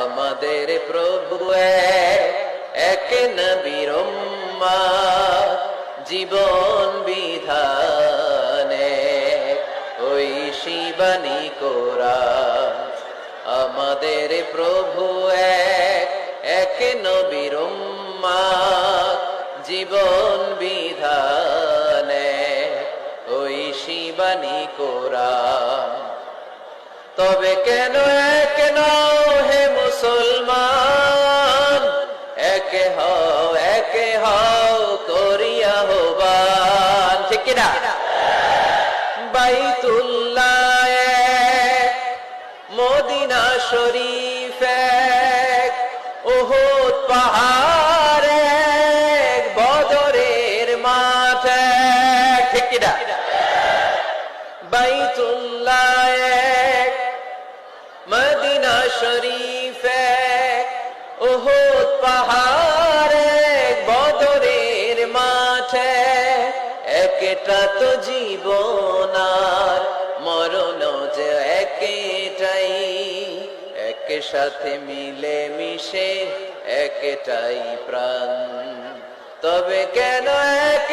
আমাদের প্রভু এক নবীর উম্মত, জীবন বিধানে ওই শিবানী কোরআন। আমাদের প্রভু এক নবীর উম্মত, জীবন বিধানে ওই শিবানী কোরআন। তবে কেন এক নও হে মুসলমান, একে হও করিয়া আহ্বান। ঠিক কিনা? বাইতুল্লাহ এক, মদিনা শরীফ এক, উহুদ পাহাড় এক, বদরের মাঠ এক। ঠিক কিনা? বাইতুল্লাহ এক, মদিনা শরীফ এক, উহুদ পাহাড় এক, বদরের মাঠে। একটা তো জীবন আর মরণ যে একটাই, একের সাথে মিলে মিশে একটাই প্রাণ। তবে কেন এক